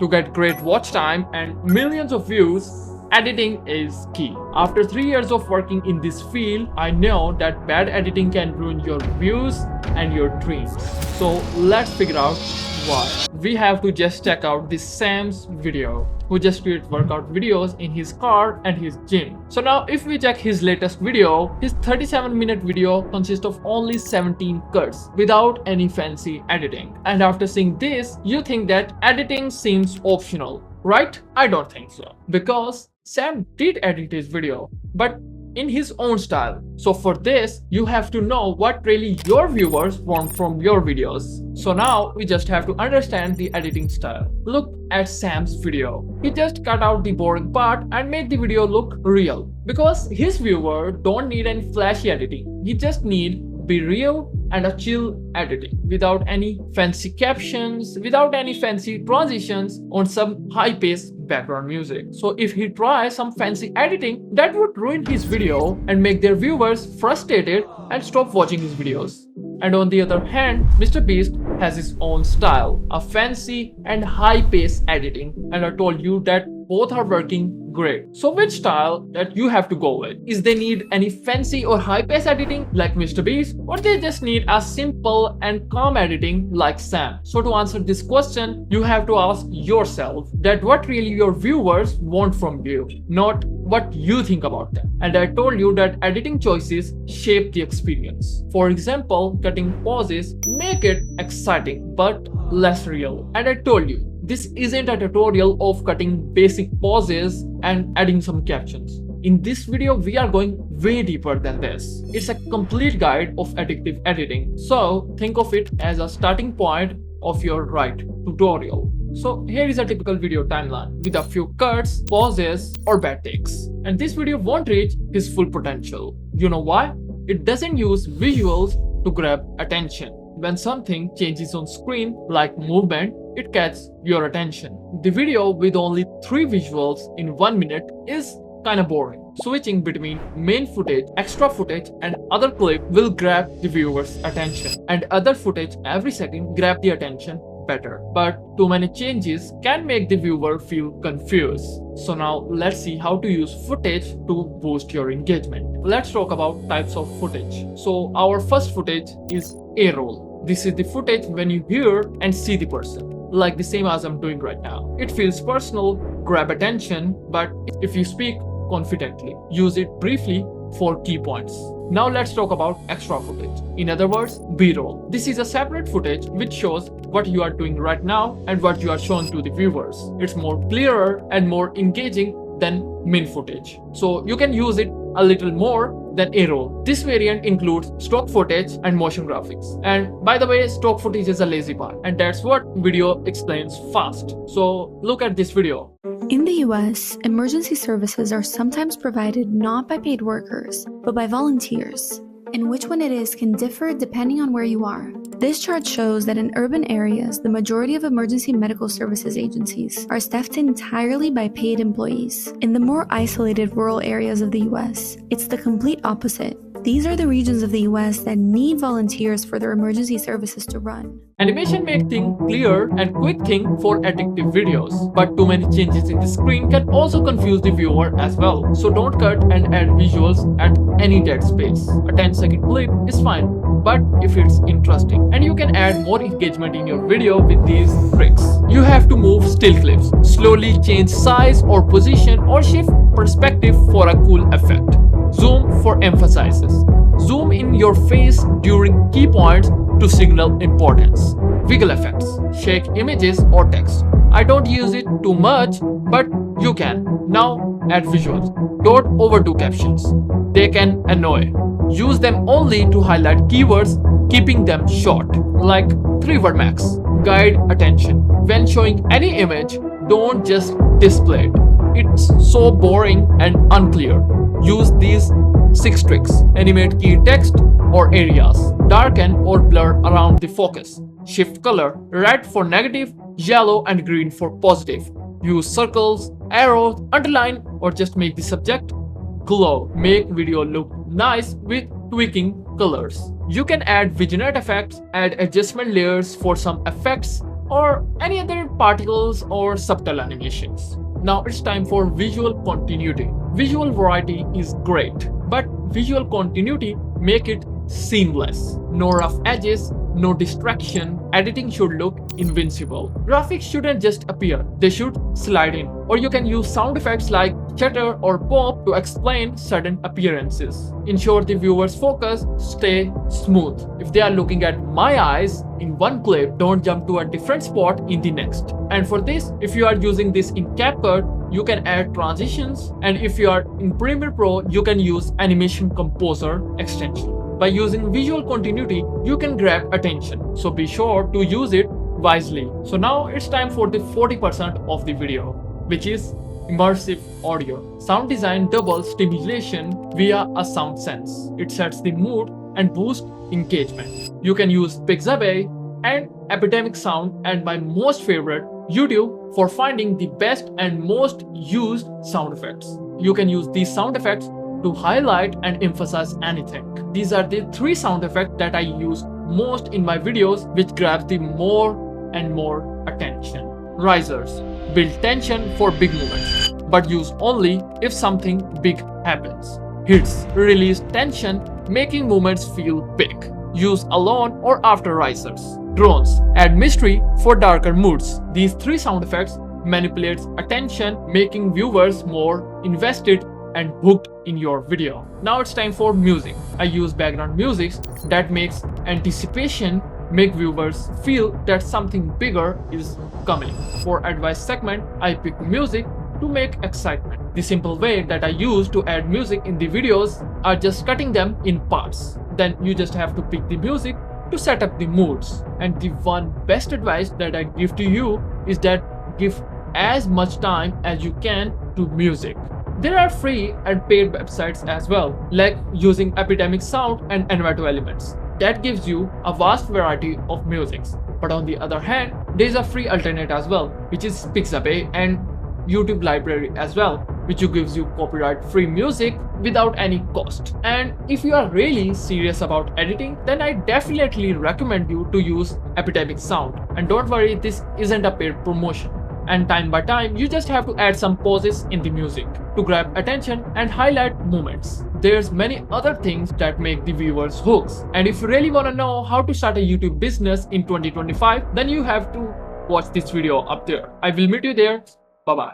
To get great watch time and millions of views, editing is key. After 3 years of working in this field, I know that bad editing can ruin your views and your dreams. So let's figure out why. We have to just check out this Sam's video, who just creates workout videos in his car and his gym. So now if we check his latest video, his 37-minute video consists of only 17 cuts without any fancy editing. And after seeing this, you think that editing seems optional, right? I don't think so. Because Sam did edit his video, but in his own style. So for this, you have to know what really your viewers want from your videos. So now we just have to understand the editing style. Look at Sam's video. He just cut out the boring part and made the video look real. Because his viewer don't need any flashy editing. He just need be real and a chill editing without any fancy captions, without any fancy transitions on some high-paced background music. So if he tries some fancy editing, that would ruin his video and make their viewers frustrated and stop watching his videos. And on the other hand, Mr. Beast has his own style, a fancy and high-paced editing, and I told you that both are working great. So which style that you have to go with? Is they need any fancy or high-paced editing like Mr. Beast, or they just need a simple and calm editing like Sam? So to answer this question, you have to ask yourself that what really your viewers want from you, not what you think about them. And I told you that editing choices shape the experience. For example, cutting pauses make it exciting but less real. And I told you, this isn't a tutorial of cutting basic pauses and adding some captions. In this video, we are going way deeper than this. It's a complete guide of addictive editing. So think of it as a starting point of your right tutorial. So here is a typical video timeline with a few cuts, pauses, or bad takes. And this video won't reach his full potential. You know why? It doesn't use visuals to grab attention. When something changes on screen, like movement, it catches your attention. The video with only 3 visuals in 1 minute is kinda boring. Switching between main footage, extra footage, and other clip will grab the viewer's attention. And other footage every second grab the attention better. But too many changes can make the viewer feel confused. So now let's see how to use footage to boost your engagement. Let's talk about types of footage. So our first footage is A-roll. This is the footage when you hear and see the person, like the same as I'm doing right now. It feels personal, grab attention, but if you speak confidently, use it briefly for key points. Now let's talk about extra footage. In other words, B-roll. This is a separate footage which shows what you are doing right now and what you are showing to the viewers. It's more clearer and more engaging than main footage. So you can use it a little more than A-roll. This variant includes stock footage and motion graphics. And by the way, stock footage is a lazy part, and that's what video explains fast. So look at this video. In the US, emergency services are sometimes provided not by paid workers, but by volunteers, and which one it is can differ depending on where you are. This chart shows that in urban areas, the majority of emergency medical services agencies are staffed entirely by paid employees. In the more isolated rural areas of the US, it's the complete opposite. These are the regions of the US that need volunteers for their emergency services to run. Animation makes things clear and quick thing for addictive videos, but too many changes in the screen can also confuse the viewer as well. So don't cut and add visuals at any dead space. A 10-second clip is fine, but if it's interesting, and you can add more engagement in your video with these tricks. You have to move still clips, slowly change size or position, or shift perspective for a cool effect. Zoom for emphasizes. Zoom in your face during key points to signal importance. Wiggle effects. Shake images or text. I don't use it too much, but you can. Now add visuals. Don't overdo captions. They can annoy. Use them only to highlight keywords, keeping them short, like 3-word max. Guide attention. When showing any image, don't just display it. It's so boring and unclear. Use these 6 tricks. Animate key text or areas. Darken or blur around the focus. Shift color. Red for negative, yellow and green for positive. Use circles, arrows, underline, or just make the subject glow. Make video look nice with tweaking colors. You can add vignette effects, add adjustment layers for some effects, or any other particles or subtle animations. Now it's time for visual continuity. Visual variety is great, but visual continuity make it seamless. No rough edges, no distraction. Editing should look invincible. Graphics shouldn't just appear, they should slide in. Or you can use sound effects like chatter or pop to explain sudden appearances. Ensure the viewer's focus stay smooth. If they are looking at my eyes in one clip, don't jump to a different spot in the next. And for this, if you are using this in CapCut, you can add transitions, and if you are in Premiere Pro, you can use Animation Composer extension. By using visual continuity, you can grab attention, so be sure to use it wisely. So now it's time for the 40% of the video, which is immersive audio. Sound design doubles stimulation via a sound sense. It sets the mood and boosts engagement. You can use Pixabay and Epidemic Sound, and my most favorite, YouTube, for finding the best and most used sound effects. You can use these sound effects to highlight and emphasize anything. These are the 3 sound effects that I use most in my videos, which grabs the more and more attention. Risers build tension for big moments, but use only if something big happens. Hits release tension, making moments feel big. Use alone or after risers. Drones add mystery for darker moods. These 3 sound effects manipulates attention, making viewers more invested and hooked in your video. Now it's time for music. I use background music that makes anticipation, make viewers feel that something bigger is coming. For advice segment, I pick music to make excitement. The simple way that I use to add music in the videos are just cutting them in parts. Then you just have to pick the music to set up the moods. And the one best advice that I give to you is that give as much time as you can to music. There are free and paid websites as well, like using Epidemic Sound and Envato Elements. That gives you a vast variety of musics. But on the other hand, there is a free alternate as well, which is Pixabay and YouTube Library as well, which gives you copyright-free music without any cost. And if you are really serious about editing, then I definitely recommend you to use Epidemic Sound. And don't worry, this isn't a paid promotion. And time by time, you just have to add some pauses in the music to grab attention and highlight moments. There's many other things that make the viewers hooks. And if you really want to know how to start a YouTube business in 2025, then you have to watch this video up there. I will meet you there. Bye-bye.